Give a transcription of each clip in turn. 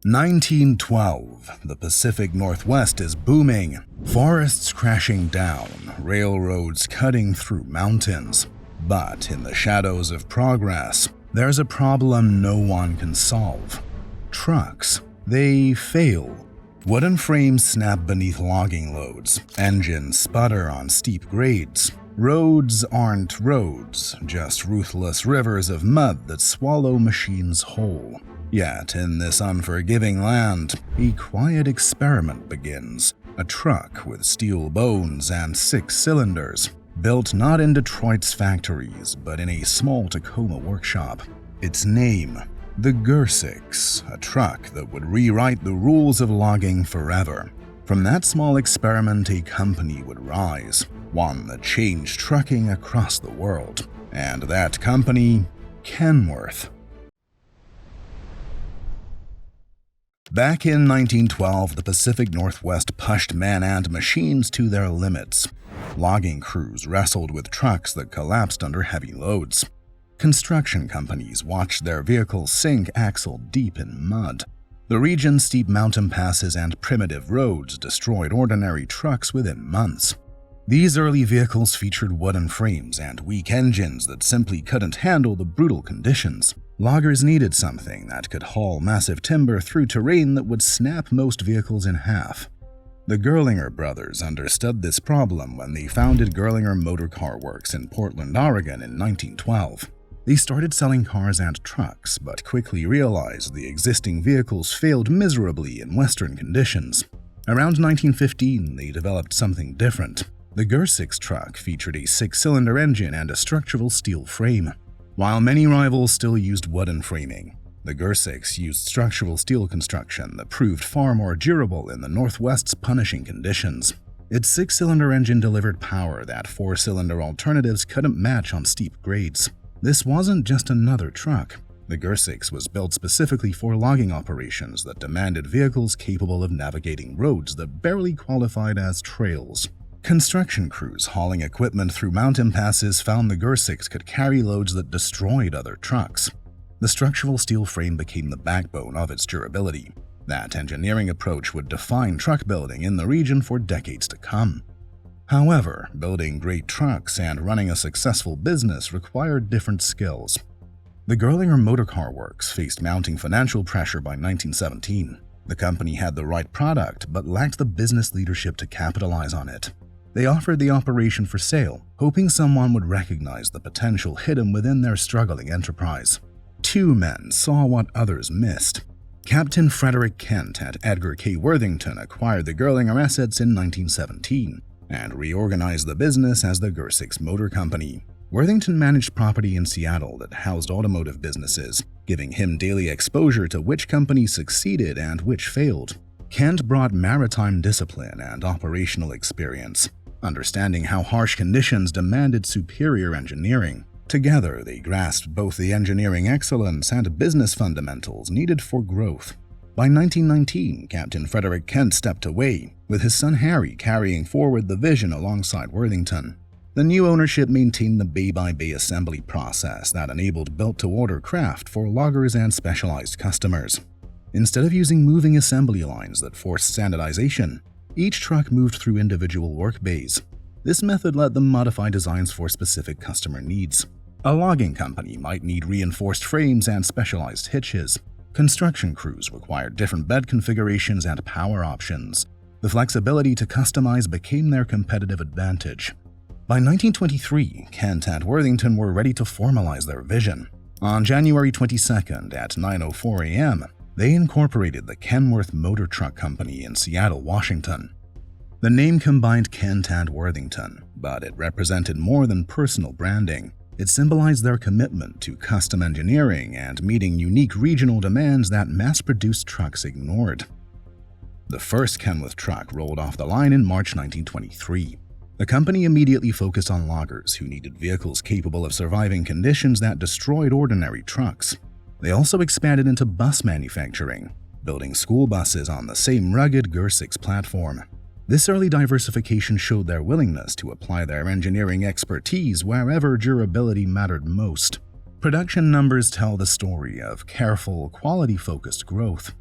1912, the Pacific Northwest is booming, forests crashing down, railroads cutting through mountains. But in the shadows of progress, there's a problem no one can solve. Trucks. They fail. Wooden frames snap beneath logging loads, engines sputter on steep grades. Roads aren't roads, just ruthless rivers of mud that swallow machines whole. Yet, in this unforgiving land, a quiet experiment begins. A truck with steel bones and 6 cylinders, built not in Detroit's factories, but in a small Tacoma workshop. Its name, the Gersix, a truck that would rewrite the rules of logging forever. From that small experiment, a company would rise, one that changed trucking across the world. And that company, Kenworth. Back in 1912, the Pacific Northwest pushed men and machines to their limits. Logging crews wrestled with trucks that collapsed under heavy loads. Construction companies watched their vehicles sink axle-deep in mud. The region's steep mountain passes and primitive roads destroyed ordinary trucks within months. These early vehicles featured wooden frames and weak engines that simply couldn't handle the brutal conditions. Loggers needed something that could haul massive timber through terrain that would snap most vehicles in half. The Gerlinger brothers understood this problem when they founded Gerlinger Motor Car Works in Portland, Oregon in 1912. They started selling cars and trucks, but quickly realized the existing vehicles failed miserably in Western conditions. Around 1915, they developed something different. The Gersix truck featured a 6-cylinder engine and a structural steel frame. While many rivals still used wooden framing, the Gersix used structural steel construction that proved far more durable in the Northwest's punishing conditions. Its 6-cylinder engine delivered power that 4-cylinder alternatives couldn't match on steep grades. This wasn't just another truck. The Gersix was built specifically for logging operations that demanded vehicles capable of navigating roads that barely qualified as trails. Construction crews hauling equipment through mountain passes found the Gersix could carry loads that destroyed other trucks. The structural steel frame became the backbone of its durability. That engineering approach would define truck building in the region for decades to come. However, building great trucks and running a successful business required different skills. The Gerlinger Motor Car Works faced mounting financial pressure by 1917. The company had the right product but lacked the business leadership to capitalize on it. They offered the operation for sale, hoping someone would recognize the potential hidden within their struggling enterprise. 2 men saw what others missed. Captain Frederick Kent and Edgar K. Worthington acquired the Gerlinger assets in 1917 and reorganized the business as the Gersix Motor Company. Worthington managed property in Seattle that housed automotive businesses, giving him daily exposure to which companies succeeded and which failed. Kent brought maritime discipline and operational experience, understanding how harsh conditions demanded superior engineering. Together, they grasped both the engineering excellence and business fundamentals needed for growth. By 1919, Captain Frederick Kent stepped away, with his son Harry carrying forward the vision alongside Worthington. The new ownership maintained the bay-by-bay assembly process that enabled built-to-order craft for loggers and specialized customers. Instead of using moving assembly lines that forced standardization, each truck moved through individual work bays. This method let them modify designs for specific customer needs. A logging company might need reinforced frames and specialized hitches. Construction crews required different bed configurations and power options. The flexibility to customize became their competitive advantage. By 1923, Kent and Worthington were ready to formalize their vision. On January 22nd at 9:04 a.m., they incorporated the Kenworth Motor Truck Company in Seattle, Washington. The name combined Kent and Worthington, but it represented more than personal branding. It symbolized their commitment to custom engineering and meeting unique regional demands that mass-produced trucks ignored. The first Kenworth truck rolled off the line in March 1923. The company immediately focused on loggers who needed vehicles capable of surviving conditions that destroyed ordinary trucks. They also expanded into bus manufacturing, building school buses on the same rugged Gersix platform. This early diversification showed their willingness to apply their engineering expertise wherever durability mattered most. Production numbers tell the story of careful, quality-focused growth.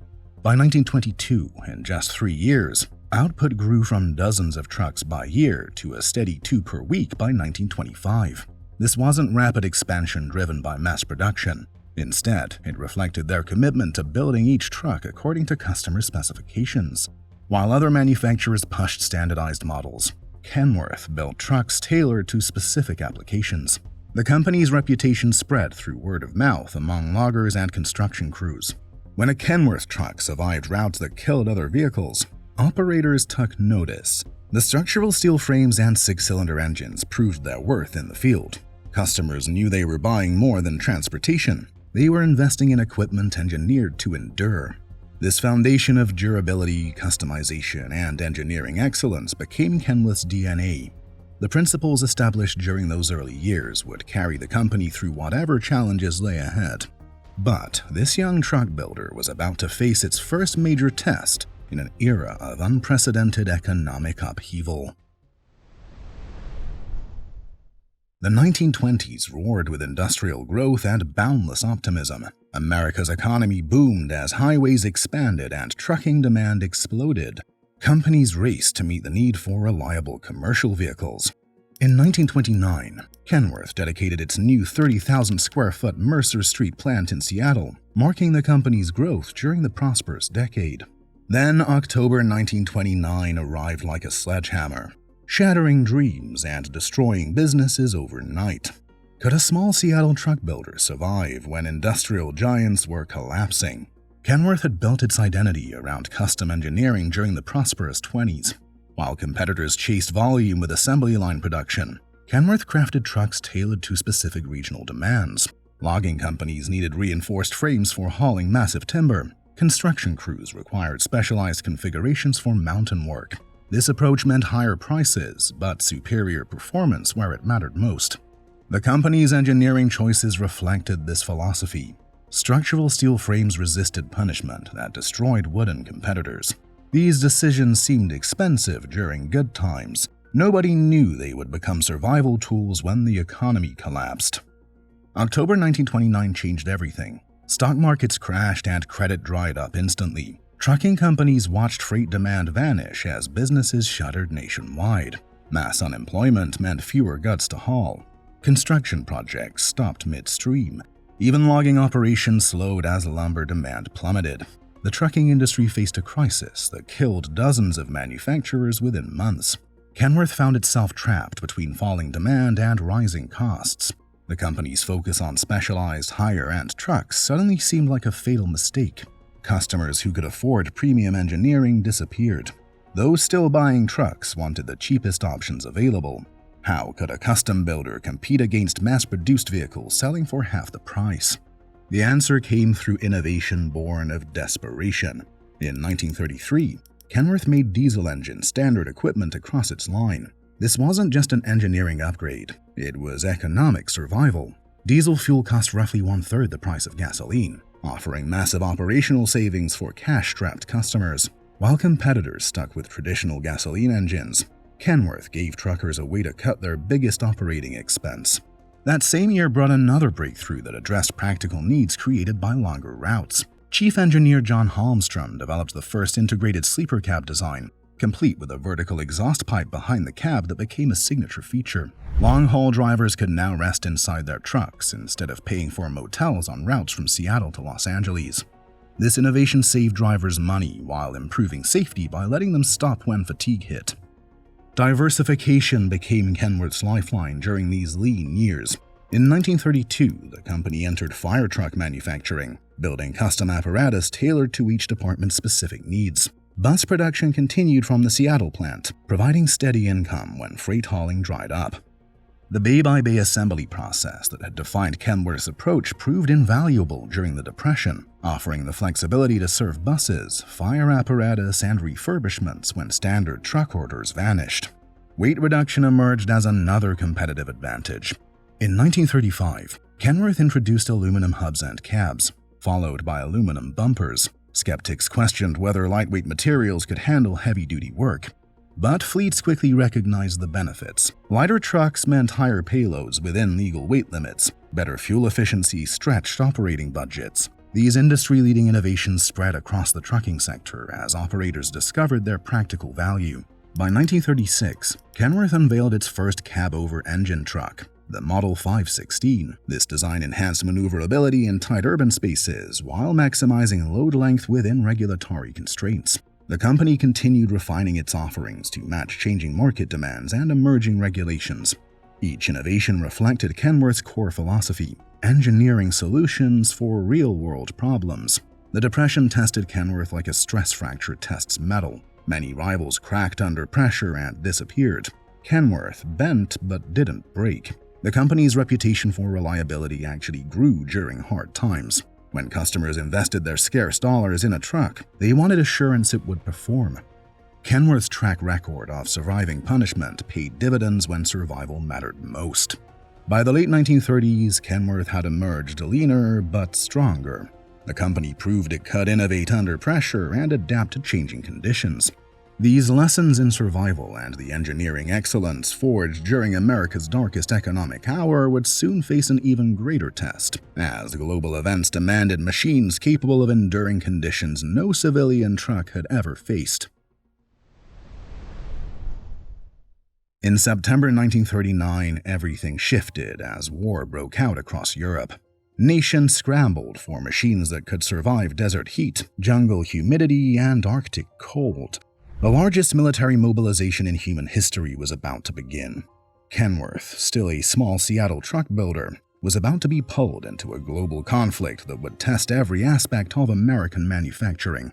By 1922, in just 3 years, output grew from dozens of trucks by year to a steady 2 per week by 1925. This wasn't rapid expansion driven by mass production. Instead, it reflected their commitment to building each truck according to customer specifications. While other manufacturers pushed standardized models, Kenworth built trucks tailored to specific applications. The company's reputation spread through word of mouth among loggers and construction crews. When a Kenworth truck survived routes that killed other vehicles, operators took notice. The structural steel frames and 6-cylinder engines proved their worth in the field. Customers knew they were buying more than transportation. They were investing in equipment engineered to endure. This foundation of durability, customization, and engineering excellence became Kenworth's DNA. The principles established during those early years would carry the company through whatever challenges lay ahead. But this young truck builder was about to face its first major test in an era of unprecedented economic upheaval. The 1920s roared with industrial growth and boundless optimism. America's economy boomed as highways expanded and trucking demand exploded. Companies raced to meet the need for reliable commercial vehicles. In 1929, Kenworth dedicated its new 30,000-square-foot Mercer Street plant in Seattle, marking the company's growth during the prosperous decade. Then October 1929 arrived like a sledgehammer, shattering dreams and destroying businesses overnight. Could a small Seattle truck builder survive when industrial giants were collapsing? Kenworth had built its identity around custom engineering during the prosperous 20s. While competitors chased volume with assembly line production, Kenworth crafted trucks tailored to specific regional demands. Logging companies needed reinforced frames for hauling massive timber. Construction crews required specialized configurations for mountain work. This approach meant higher prices, but superior performance where it mattered most. The company's engineering choices reflected this philosophy. Structural steel frames resisted punishment that destroyed wooden competitors. These decisions seemed expensive during good times. Nobody knew they would become survival tools when the economy collapsed. October 1929 changed everything. Stock markets crashed and credit dried up instantly. Trucking companies watched freight demand vanish as businesses shuttered nationwide. Mass unemployment meant fewer goods to haul. Construction projects stopped midstream. Even logging operations slowed as lumber demand plummeted. The trucking industry faced a crisis that killed dozens of manufacturers within months. Kenworth found itself trapped between falling demand and rising costs. The company's focus on specialized, higher-end trucks suddenly seemed like a fatal mistake. Customers who could afford premium engineering disappeared. Those still buying trucks wanted the cheapest options available. How could a custom builder compete against mass-produced vehicles selling for half the price? The answer came through innovation born of desperation. In 1933, Kenworth made diesel engines standard equipment across its line. This wasn't just an engineering upgrade, it was economic survival. Diesel fuel cost roughly 1/3 the price of gasoline, offering massive operational savings for cash-strapped customers. While competitors stuck with traditional gasoline engines, Kenworth gave truckers a way to cut their biggest operating expense. That same year brought another breakthrough that addressed practical needs created by longer routes. Chief engineer John Halmstrom developed the first integrated sleeper cab design, complete with a vertical exhaust pipe behind the cab that became a signature feature. Long-haul drivers could now rest inside their trucks instead of paying for motels on routes from Seattle to Los Angeles. This innovation saved drivers money while improving safety by letting them stop when fatigue hit. Diversification became Kenworth's lifeline during these lean years. In 1932, the company entered fire truck manufacturing, building custom apparatus tailored to each department's specific needs. Bus production continued from the Seattle plant, providing steady income when freight hauling dried up. The bay-by-bay assembly process that had defined Kenworth's approach proved invaluable during the Depression, offering the flexibility to serve buses, fire apparatus, and refurbishments when standard truck orders vanished. Weight reduction emerged as another competitive advantage. In 1935, Kenworth introduced aluminum hubs and cabs, followed by aluminum bumpers. Skeptics questioned whether lightweight materials could handle heavy-duty work. But fleets quickly recognized the benefits. Lighter trucks meant higher payloads within legal weight limits. Better fuel efficiency stretched operating budgets. These industry-leading innovations spread across the trucking sector as operators discovered their practical value. By 1936, Kenworth unveiled its first cab-over engine truck, the Model 516. This design enhanced maneuverability in tight urban spaces while maximizing load length within regulatory constraints. The company continued refining its offerings to match changing market demands and emerging regulations. Each innovation reflected Kenworth's core philosophy: engineering solutions for real-world problems. The Depression tested Kenworth like a stress fracture tests metal. Many rivals cracked under pressure and disappeared. Kenworth bent but didn't break. The company's reputation for reliability actually grew during hard times. When customers invested their scarce dollars in a truck, they wanted assurance it would perform. Kenworth's track record of surviving punishment paid dividends when survival mattered most. By the late 1930s, Kenworth had emerged leaner but stronger. The company proved it could innovate under pressure and adapt to changing conditions. These lessons in survival and the engineering excellence forged during America's darkest economic hour would soon face an even greater test, as global events demanded machines capable of enduring conditions no civilian truck had ever faced. In September 1939, everything shifted as war broke out across Europe. Nations scrambled for machines that could survive desert heat, jungle humidity, and Arctic cold. The largest military mobilization in human history was about to begin. Kenworth, still a small Seattle truck builder, was about to be pulled into a global conflict that would test every aspect of American manufacturing.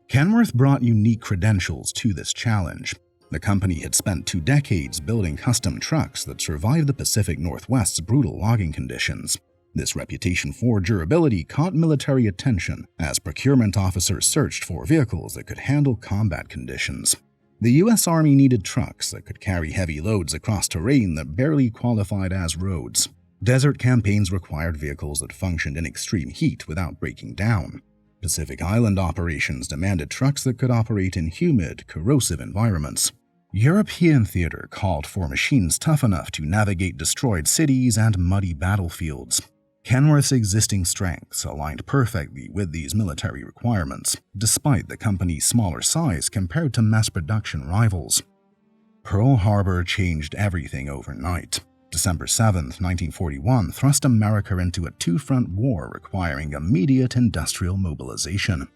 Kenworth brought unique credentials to this challenge. The company had spent 2 decades building custom trucks that survived the Pacific Northwest's brutal logging conditions. This reputation for durability caught military attention as procurement officers searched for vehicles that could handle combat conditions. The U.S. Army needed trucks that could carry heavy loads across terrain that barely qualified as roads. Desert campaigns required vehicles that functioned in extreme heat without breaking down. Pacific Island operations demanded trucks that could operate in humid, corrosive environments. European theater called for machines tough enough to navigate destroyed cities and muddy battlefields. Kenworth's existing strengths aligned perfectly with these military requirements, despite the company's smaller size compared to mass-production rivals. Pearl Harbor changed everything overnight. December 7, 1941 thrust America into a 2-front war requiring immediate industrial mobilization.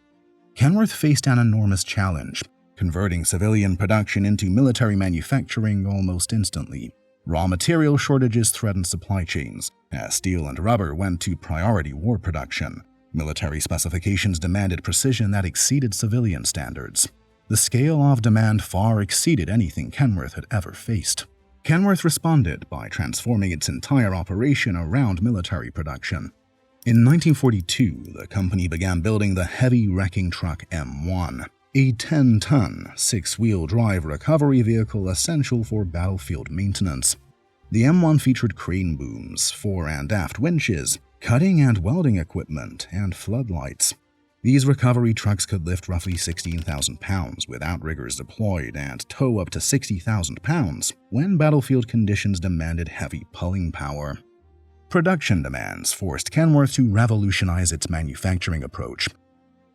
Kenworth faced an enormous challenge, converting civilian production into military manufacturing almost instantly. Raw material shortages threatened supply chains, as steel and rubber went to priority war production. Military specifications demanded precision that exceeded civilian standards. The scale of demand far exceeded anything Kenworth had ever faced. Kenworth responded by transforming its entire operation around military production. In 1942, the company began building the heavy wrecking truck M1, a 10-ton, 6-wheel drive recovery vehicle essential for battlefield maintenance. The M1 featured crane booms, fore and aft winches, cutting and welding equipment, and floodlights. These recovery trucks could lift roughly 16,000 pounds with outriggers deployed and tow up to 60,000 pounds when battlefield conditions demanded heavy pulling power. Production demands forced Kenworth to revolutionize its manufacturing approach.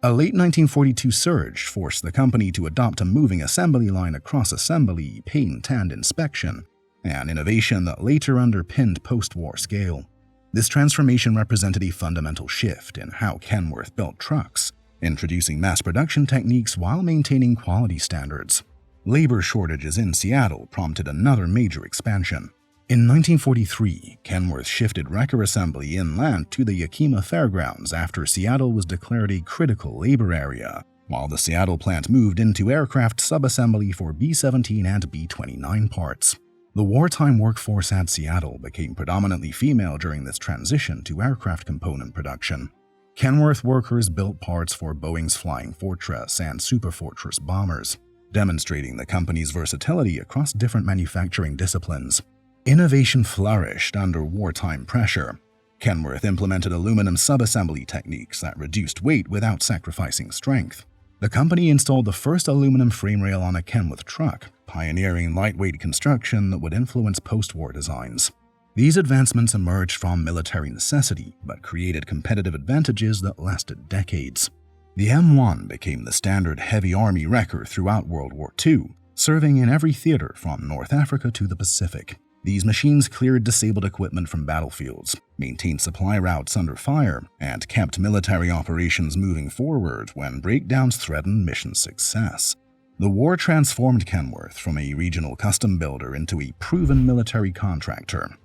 A late 1942 surge forced the company to adopt a moving assembly line across assembly, paint, and inspection, an innovation that later underpinned post-war scale. This transformation represented a fundamental shift in how Kenworth built trucks, introducing mass production techniques while maintaining quality standards. Labor shortages in Seattle prompted another major expansion. In 1943, Kenworth shifted wrecker assembly inland to the Yakima Fairgrounds after Seattle was declared a critical labor area, while the Seattle plant moved into aircraft subassembly for B-17 and B-29 parts. The wartime workforce at Seattle became predominantly female during this transition to aircraft component production. Kenworth workers built parts for Boeing's Flying Fortress and Superfortress bombers, demonstrating the company's versatility across different manufacturing disciplines. Innovation flourished under wartime pressure. Kenworth implemented aluminum subassembly techniques that reduced weight without sacrificing strength. The company installed the first aluminum frame rail on a Kenworth truck, pioneering lightweight construction that would influence post-war designs. These advancements emerged from military necessity but created competitive advantages that lasted decades. The M1 became the standard heavy army wrecker throughout World War II, serving in every theater from North Africa to the Pacific. These machines cleared disabled equipment from battlefields, maintained supply routes under fire, and kept military operations moving forward when breakdowns threatened mission success. The war transformed Kenworth from a regional custom builder into a proven military contractor.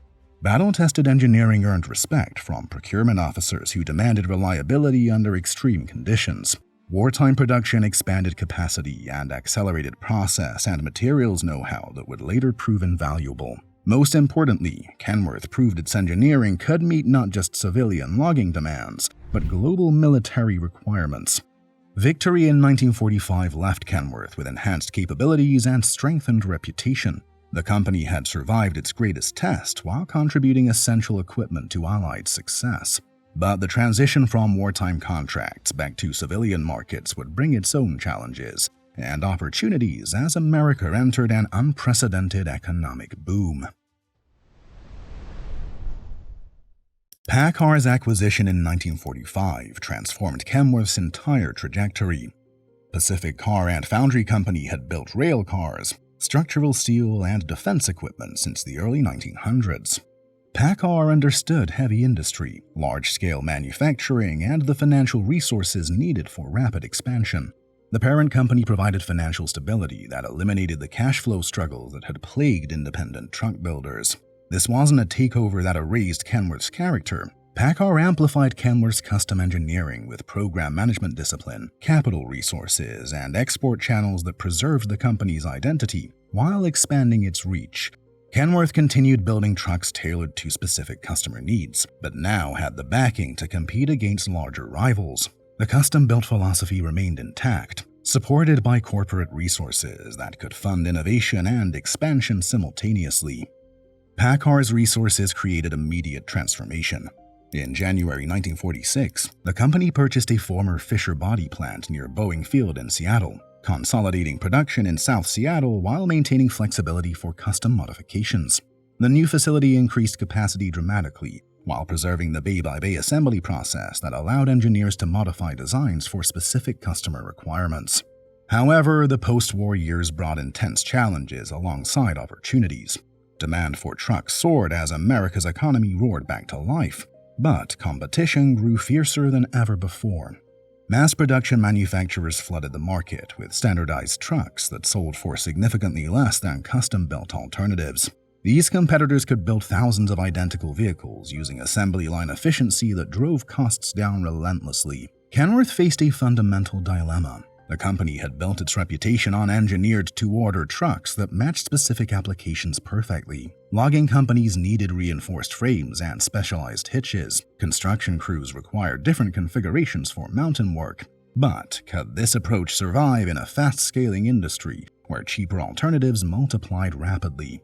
Battle-tested engineering earned respect from procurement officers who demanded reliability under extreme conditions. Wartime production expanded capacity and accelerated process and materials know-how that would later prove invaluable. Most importantly, Kenworth proved its engineering could meet not just civilian logging demands, but global military requirements. Victory in 1945 left Kenworth with enhanced capabilities and strengthened reputation. The company had survived its greatest test while contributing essential equipment to Allied success. But the transition from wartime contracts back to civilian markets would bring its own challenges and opportunities as America entered an unprecedented economic boom. PACCAR's acquisition in 1945 transformed Kenworth's entire trajectory. Pacific Car and Foundry Company had built rail cars, structural steel, and defense equipment since the early 1900s. PACCAR understood heavy industry, large-scale manufacturing, and the financial resources needed for rapid expansion. The parent company provided financial stability that eliminated the cash flow struggles that had plagued independent truck builders. This wasn't a takeover that erased Kenworth's character. PACCAR amplified Kenworth's custom engineering with program management discipline, capital resources, and export channels that preserved the company's identity while expanding its reach. Kenworth continued building trucks tailored to specific customer needs, but now had the backing to compete against larger rivals. The custom-built philosophy remained intact, supported by corporate resources that could fund innovation and expansion simultaneously. PACCAR's resources created immediate transformation. In January 1946, the company purchased a former Fisher body plant near Boeing Field in Seattle, consolidating production in South Seattle while maintaining flexibility for custom modifications. The new facility increased capacity dramatically, while preserving the bay-by-bay assembly process that allowed engineers to modify designs for specific customer requirements. However, the post-war years brought intense challenges alongside opportunities. Demand for trucks soared as America's economy roared back to life, but competition grew fiercer than ever before. Mass production manufacturers flooded the market with standardized trucks that sold for significantly less than custom-built alternatives. These competitors could build thousands of identical vehicles using assembly line efficiency that drove costs down relentlessly. Kenworth faced a fundamental dilemma. The company had built its reputation on engineered-to-order trucks that matched specific applications perfectly. Logging companies needed reinforced frames and specialized hitches. Construction crews required different configurations for mountain work. But could this approach survive in a fast-scaling industry where cheaper alternatives multiplied rapidly?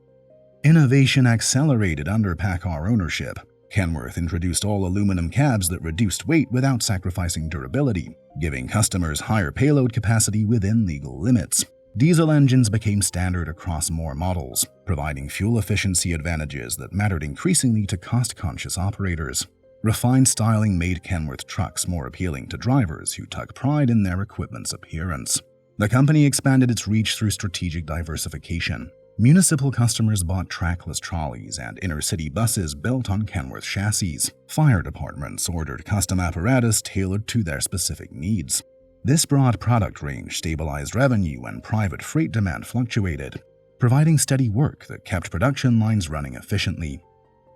Innovation accelerated under PACCAR ownership. Kenworth introduced all-aluminum cabs that reduced weight without sacrificing durability, giving customers higher payload capacity within legal limits. Diesel engines became standard across more models, providing fuel efficiency advantages that mattered increasingly to cost-conscious operators. Refined styling made Kenworth trucks more appealing to drivers who took pride in their equipment's appearance. The company expanded its reach through strategic diversification. Municipal customers bought trackless trolleys and inner-city buses built on Kenworth chassis. Fire departments ordered custom apparatus tailored to their specific needs. This broad product range stabilized revenue when private freight demand fluctuated, providing steady work that kept production lines running efficiently.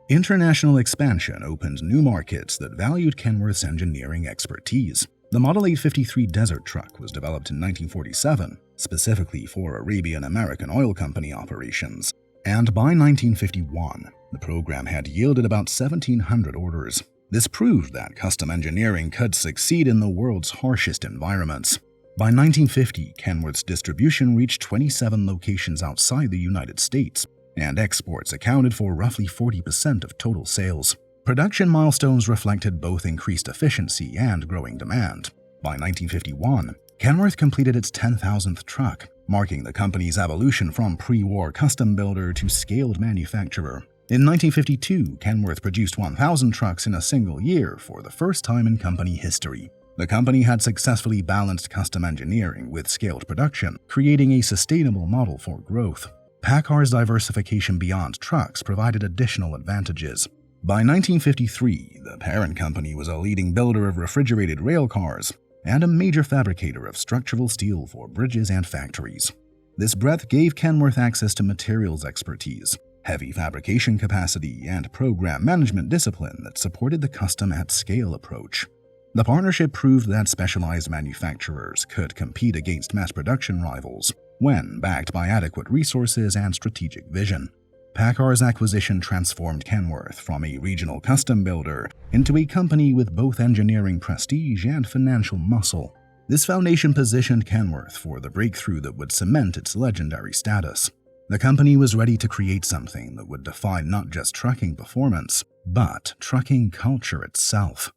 International expansion opened new markets that valued Kenworth's engineering expertise. The Model 853 Desert Truck was developed in 1947, specifically for Arabian American Oil Company operations, and by 1951, the program had yielded about 1,700 orders. This proved that custom engineering could succeed in the world's harshest environments. By 1950, Kenworth's distribution reached 27 locations outside the United States, and exports accounted for roughly 40% of total sales. Production milestones reflected both increased efficiency and growing demand. By 1951, Kenworth completed its 10,000th truck, marking the company's evolution from pre-war custom builder to scaled manufacturer. In 1952, Kenworth produced 1,000 trucks in a single year for the first time in company history. The company had successfully balanced custom engineering with scaled production, creating a sustainable model for growth. PACCAR's diversification beyond trucks provided additional advantages. By 1953, the parent company was a leading builder of refrigerated rail cars and a major fabricator of structural steel for bridges and factories. This breadth gave Kenworth access to materials expertise, heavy fabrication capacity, and program management discipline that supported the custom-at-scale approach. The partnership proved that specialized manufacturers could compete against mass production rivals when backed by adequate resources and strategic vision. PACCAR's acquisition transformed Kenworth from a regional custom builder into a company with both engineering prestige and financial muscle. This foundation positioned Kenworth for the breakthrough that would cement its legendary status. The company was ready to create something that would define not just trucking performance, but trucking culture itself.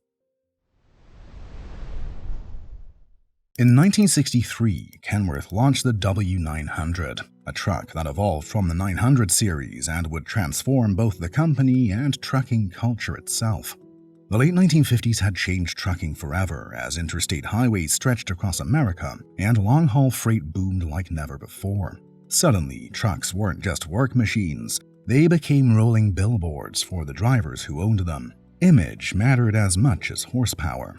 In 1963, Kenworth launched the W900, a truck that evolved from the 900 series and would transform both the company and trucking culture itself. The late 1950s had changed trucking forever as interstate highways stretched across America and long-haul freight boomed like never before. Suddenly, trucks weren't just work machines, they became rolling billboards for the drivers who owned them. Image mattered as much as horsepower.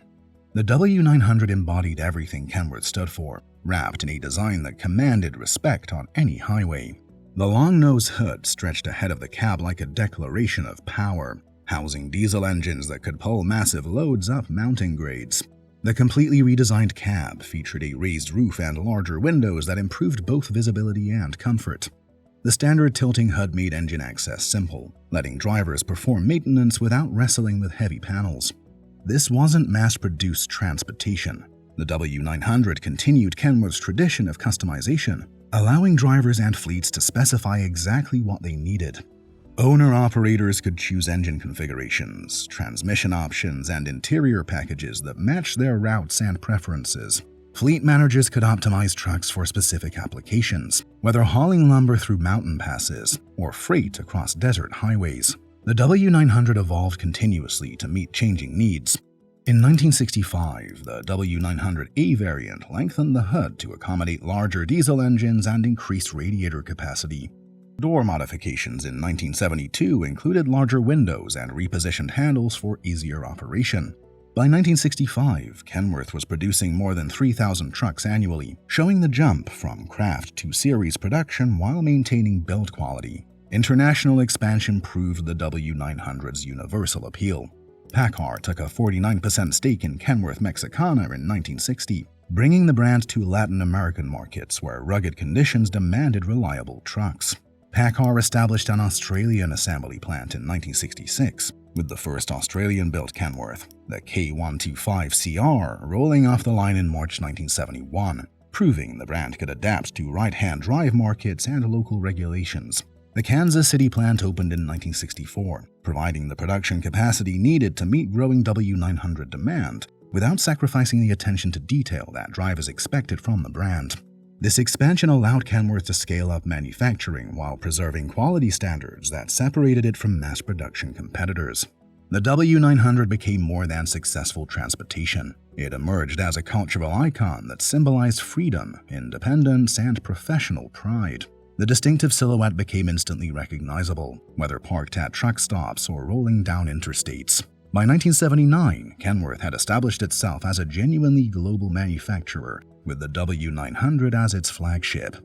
The W900 embodied everything Kenworth stood for, wrapped in a design that commanded respect on any highway. The long-nose hood stretched ahead of the cab like a declaration of power, housing diesel engines that could pull massive loads up mountain grades. The completely redesigned cab featured a raised roof and larger windows that improved both visibility and comfort. The standard tilting hood made engine access simple, letting drivers perform maintenance without wrestling with heavy panels. This wasn't mass-produced transportation. The W900 continued Kenworth's tradition of customization, allowing drivers and fleets to specify exactly what they needed. Owner-operators could choose engine configurations, transmission options, and interior packages that matched their routes and preferences. Fleet managers could optimize trucks for specific applications, whether hauling lumber through mountain passes or freight across desert highways. The W900 evolved continuously to meet changing needs. In 1965, the W900A variant lengthened the hood to accommodate larger diesel engines and increased radiator capacity. Door modifications in 1972 included larger windows and repositioned handles for easier operation. By 1965, Kenworth was producing more than 3,000 trucks annually, showing the jump from craft to series production while maintaining build quality. International expansion proved the W900's universal appeal. PACCAR took a 49% stake in Kenworth Mexicana in 1960, bringing the brand to Latin American markets where rugged conditions demanded reliable trucks. PACCAR established an Australian assembly plant in 1966, with the first Australian-built Kenworth, the K125CR, rolling off the line in March 1971, proving the brand could adapt to right-hand drive markets and local regulations. The Kansas City plant opened in 1964, providing the production capacity needed to meet growing W900 demand without sacrificing the attention to detail that drivers expected from the brand. This expansion allowed Kenworth to scale up manufacturing while preserving quality standards that separated it from mass production competitors. The W900 became more than successful transportation. It emerged as a cultural icon that symbolized freedom, independence, and professional pride. The distinctive silhouette became instantly recognizable, whether parked at truck stops or rolling down interstates. By 1979, Kenworth had established itself as a genuinely global manufacturer, with the W900 as its flagship.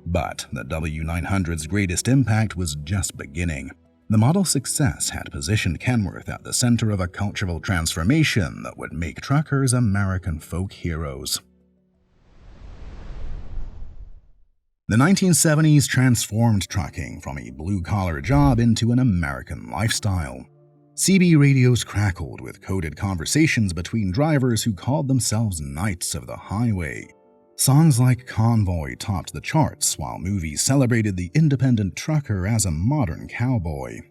But the W900's greatest impact was just beginning. The model's success had positioned Kenworth at the center of a cultural transformation that would make truckers American folk heroes. The 1970s transformed trucking from a blue-collar job into an American lifestyle. CB radios crackled with coded conversations between drivers who called themselves Knights of the Highway. Songs like Convoy topped the charts, while movies celebrated the independent trucker as a modern cowboy.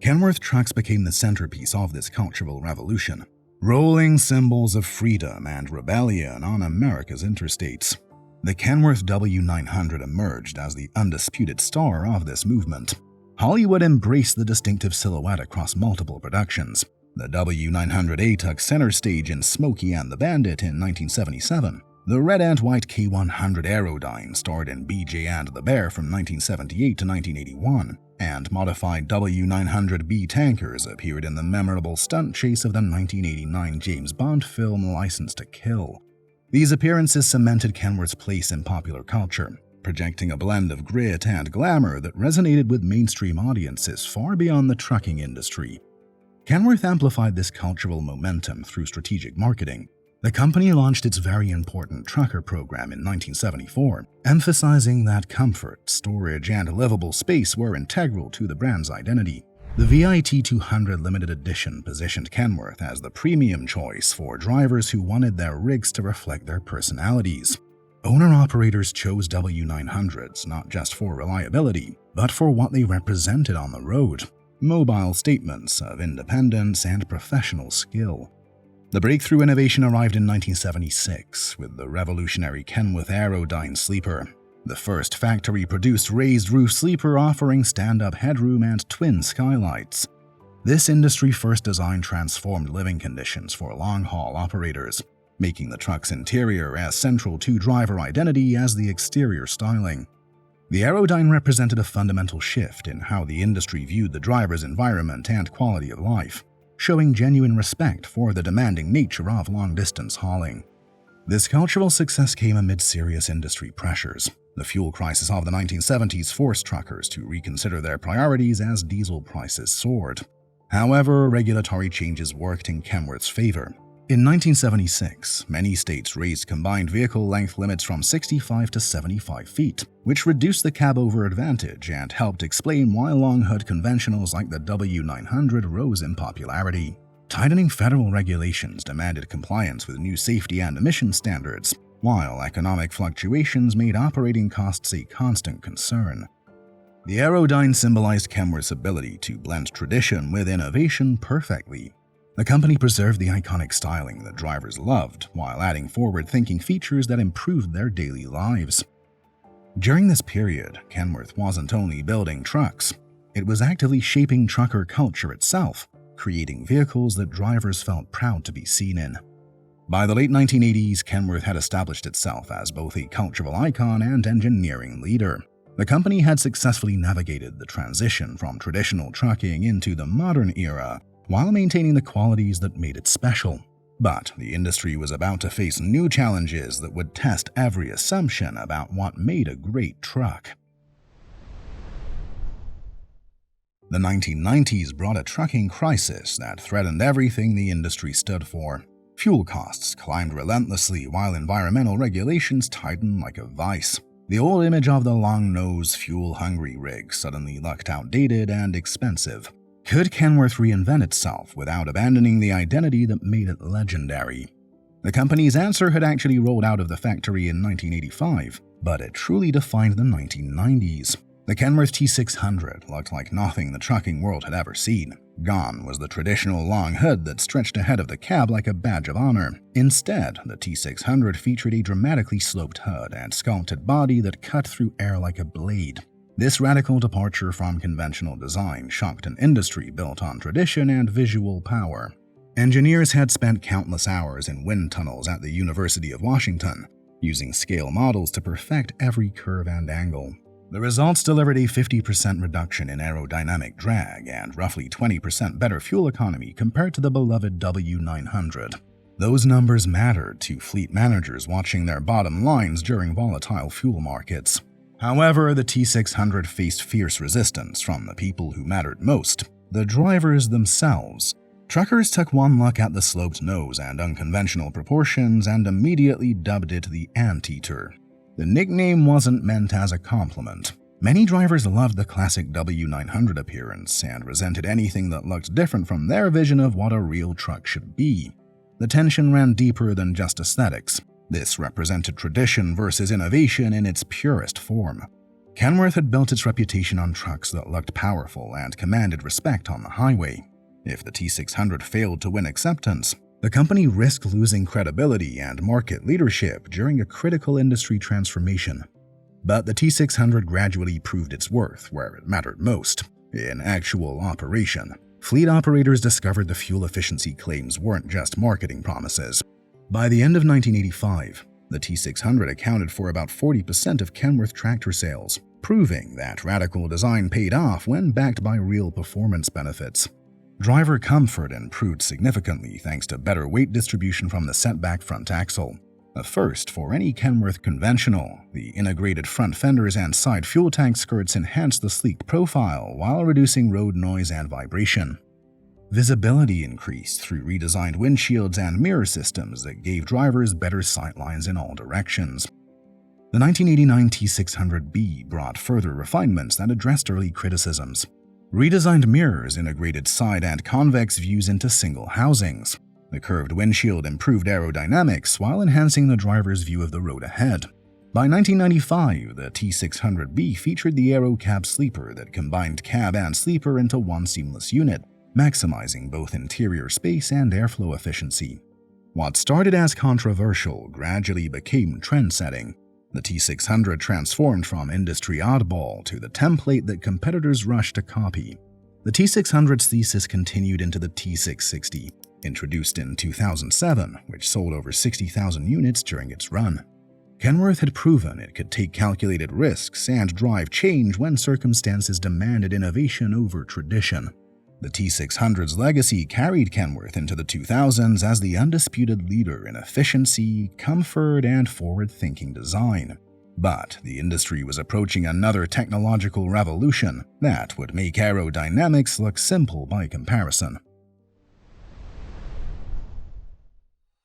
Kenworth trucks became the centerpiece of this cultural revolution, rolling symbols of freedom and rebellion on America's interstates. The Kenworth W900 emerged as the undisputed star of this movement. Hollywood embraced the distinctive silhouette across multiple productions. The W900A took center stage in Smokey and the Bandit in 1977. The red and white K100 Aerodyne starred in BJ and the Bear from 1978 to 1981, and modified W900B tankers appeared in the memorable stunt chase of the 1989 James Bond film License to Kill. These appearances cemented Kenworth's place in popular culture, projecting a blend of grit and glamour that resonated with mainstream audiences far beyond the trucking industry. Kenworth amplified this cultural momentum through strategic marketing. The company launched its very important trucker program in 1974, emphasizing that comfort, storage, and livable space were integral to the brand's identity. The VIT 200 limited edition positioned Kenworth as the premium choice for drivers who wanted their rigs to reflect their personalities. Owner-operators chose W900s not just for reliability, but for what they represented on the road: mobile statements of independence and professional skill. The breakthrough innovation arrived in 1976 with the revolutionary Kenworth Aerodyne sleeper, the first factory-produced raised-roof sleeper offering stand-up headroom and twin skylights. This industry-first design transformed living conditions for long-haul operators, making the truck's interior as central to driver identity as the exterior styling. The Aerodyne represented a fundamental shift in how the industry viewed the driver's environment and quality of life, showing genuine respect for the demanding nature of long-distance hauling. This cultural success came amid serious industry pressures. The fuel crisis of the 1970s forced truckers to reconsider their priorities as diesel prices soared. However, regulatory changes worked in Kenworth's favor. In 1976, many states raised combined vehicle length limits from 65 to 75 feet, which reduced the cab-over advantage and helped explain why long-hood conventionals like the W900 rose in popularity. Tightening federal regulations demanded compliance with new safety and emission standards, while economic fluctuations made operating costs a constant concern. The Aerodyne symbolized Kenworth's ability to blend tradition with innovation perfectly. The company preserved the iconic styling that drivers loved, while adding forward-thinking features that improved their daily lives. During this period, Kenworth wasn't only building trucks, it was actively shaping trucker culture itself, creating vehicles that drivers felt proud to be seen in. By the late 1980s, Kenworth had established itself as both a cultural icon and engineering leader. The company had successfully navigated the transition from traditional trucking into the modern era, while maintaining the qualities that made it special. But the industry was about to face new challenges that would test every assumption about what made a great truck. The 1990s brought a trucking crisis that threatened everything the industry stood for. Fuel costs climbed relentlessly while environmental regulations tightened like a vice. The old image of the long-nosed, fuel-hungry rig suddenly looked outdated and expensive. Could Kenworth reinvent itself without abandoning the identity that made it legendary? The company's answer had actually rolled out of the factory in 1985, but it truly defined the 1990s. The Kenworth T600 looked like nothing the trucking world had ever seen. Gone was the traditional long hood that stretched ahead of the cab like a badge of honor. Instead, the T600 featured a dramatically sloped hood and sculpted body that cut through air like a blade. This radical departure from conventional design shocked an industry built on tradition and visual power. Engineers had spent countless hours in wind tunnels at the University of Washington, using scale models to perfect every curve and angle. The results delivered a 50% reduction in aerodynamic drag and roughly 20% better fuel economy compared to the beloved W900. Those numbers mattered to fleet managers watching their bottom lines during volatile fuel markets. However, the T600 faced fierce resistance from the people who mattered most, the drivers themselves. Truckers took one look at the sloped nose and unconventional proportions and immediately dubbed it the Anteater. The nickname wasn't meant as a compliment. Many drivers loved the classic W900 appearance and resented anything that looked different from their vision of what a real truck should be. The tension ran deeper than just aesthetics. This represented tradition versus innovation in its purest form. Kenworth had built its reputation on trucks that looked powerful and commanded respect on the highway. If the T600 failed to win acceptance, the company risked losing credibility and market leadership during a critical industry transformation. But the T600 gradually proved its worth where it mattered most. In actual operation, fleet operators discovered the fuel efficiency claims weren't just marketing promises. By the end of 1985, the T600 accounted for about 40% of Kenworth tractor sales, proving that radical design paid off when backed by real performance benefits. Driver comfort improved significantly thanks to better weight distribution from the setback front axle. A first for any Kenworth conventional, the integrated front fenders and side fuel tank skirts enhanced the sleek profile while reducing road noise and vibration. Visibility increased through redesigned windshields and mirror systems that gave drivers better sightlines in all directions. The 1989 T600B brought further refinements that addressed early criticisms. Redesigned mirrors integrated side and convex views into single housings. The curved windshield improved aerodynamics while enhancing the driver's view of the road ahead. By 1995, the T600B featured the Aero Cab Sleeper that combined cab and sleeper into one seamless unit, maximizing both interior space and airflow efficiency. What started as controversial gradually became trend-setting. The T600 transformed from industry oddball to the template that competitors rushed to copy. The T600's thesis continued into the T660, introduced in 2007, which sold over 60,000 units during its run. Kenworth had proven it could take calculated risks and drive change when circumstances demanded innovation over tradition. The T600's legacy carried Kenworth into the 2000s as the undisputed leader in efficiency, comfort, and forward-thinking design. But the industry was approaching another technological revolution that would make aerodynamics look simple by comparison.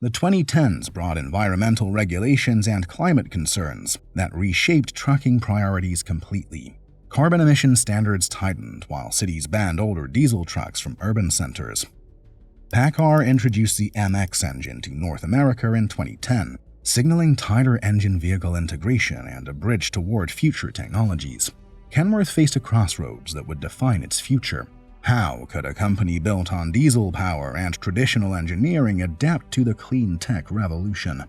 The 2010s brought environmental regulations and climate concerns that reshaped trucking priorities completely. Carbon emission standards tightened while cities banned older diesel trucks from urban centers. PACCAR introduced the MX engine to North America in 2010, signaling tighter engine-vehicle integration and a bridge toward future technologies. Kenworth faced a crossroads that would define its future. How could a company built on diesel power and traditional engineering adapt to the clean tech revolution?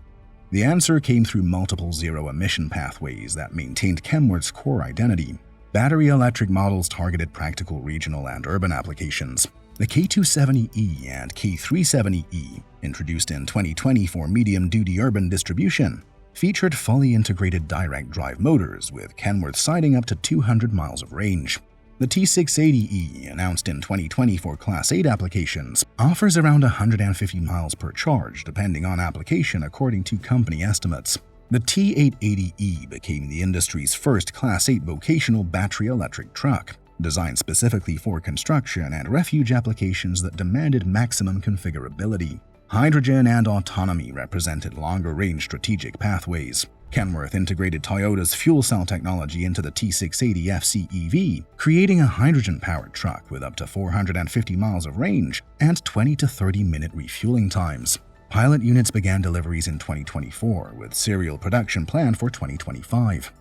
The answer came through multiple zero-emission pathways that maintained Kenworth's core identity. Battery electric models targeted practical regional and urban applications. The K270E and K370E, introduced in 2020 for medium-duty urban distribution, featured fully integrated direct drive motors with Kenworth citing up to 200 miles of range. The T680E, announced in 2020 for Class 8 applications, offers around 150 miles per charge depending on application according to company estimates. The T880E became the industry's first Class 8 vocational battery electric truck, designed specifically for construction and refuge applications that demanded maximum configurability. Hydrogen and autonomy represented longer-range strategic pathways. Kenworth integrated Toyota's fuel cell technology into the T680 FCEV, creating a hydrogen-powered truck with up to 450 miles of range and 20 to 30-minute refueling times. Pilot units began deliveries in 2024, with serial production planned for 2025.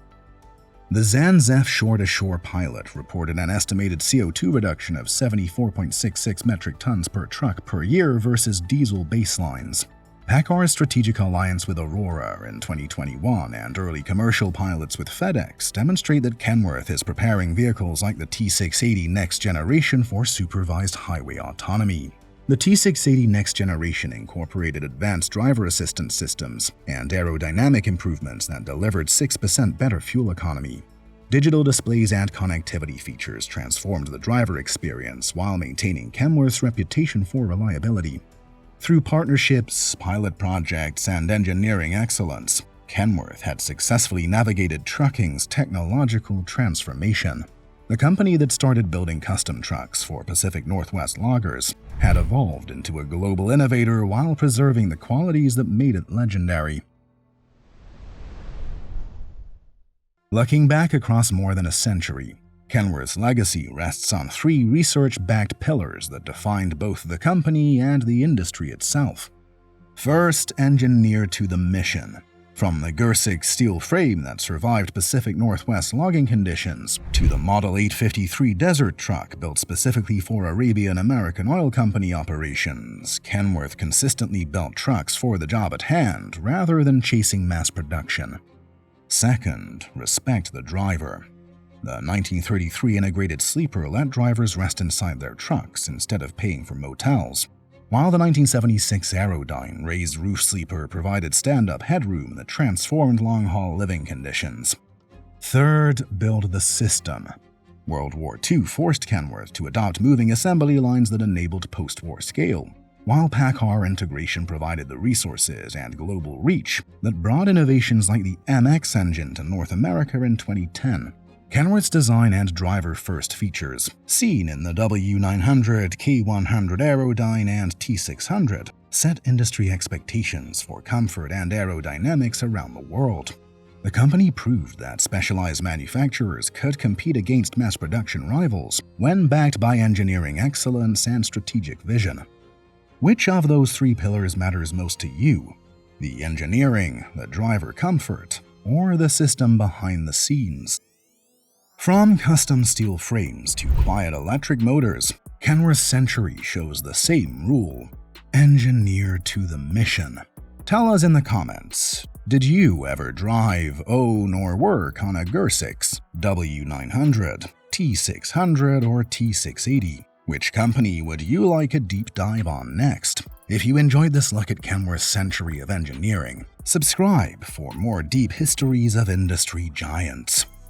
The Zanzef Shore-to-Shore Pilot reported an estimated CO2 reduction of 74.66 metric tons per truck per year versus diesel baselines. PACCAR's strategic alliance with Aurora in 2021 and early commercial pilots with FedEx demonstrate that Kenworth is preparing vehicles like the T680 Next Generation for supervised highway autonomy. The T680 Next Generation incorporated advanced driver assistance systems and aerodynamic improvements that delivered 6% better fuel economy. Digital displays and connectivity features transformed the driver experience while maintaining Kenworth's reputation for reliability. Through partnerships, pilot projects, and engineering excellence, Kenworth had successfully navigated trucking's technological transformation. The company that started building custom trucks for Pacific Northwest loggers had evolved into a global innovator while preserving the qualities that made it legendary. Looking back across more than a century, Kenworth's legacy rests on three research-backed pillars that defined both the company and the industry itself. First, engineered to the mission. From the Gersix steel frame that survived Pacific Northwest logging conditions, to the Model 853 desert truck built specifically for Arabian American Oil Company operations, Kenworth consistently built trucks for the job at hand rather than chasing mass production. Second, respect the driver. The 1933 integrated sleeper let drivers rest inside their trucks instead of paying for motels, while the 1976 Aerodyne raised roof sleeper provided stand-up headroom that transformed long-haul living conditions. Third, build the system. World War II forced Kenworth to adopt moving assembly lines that enabled post-war scale, while PACCAR integration provided the resources and global reach that brought innovations like the MX engine to North America in 2010. Kenworth's design and driver-first features, seen in the W900, K100 Aerodyne, and T600, set industry expectations for comfort and aerodynamics around the world. The company proved that specialized manufacturers could compete against mass production rivals when backed by engineering excellence and strategic vision. Which of those three pillars matters most to you? The engineering, the driver comfort, or the system behind the scenes? From custom steel frames to quiet electric motors, Kenworth's Century shows the same rule: engineer to the mission. Tell us in the comments, did you ever drive, own, or work on a Gersix, W900, T600, or T680? Which company would you like a deep dive on next? If you enjoyed this look at Kenworth's century of engineering, subscribe for more deep histories of industry giants.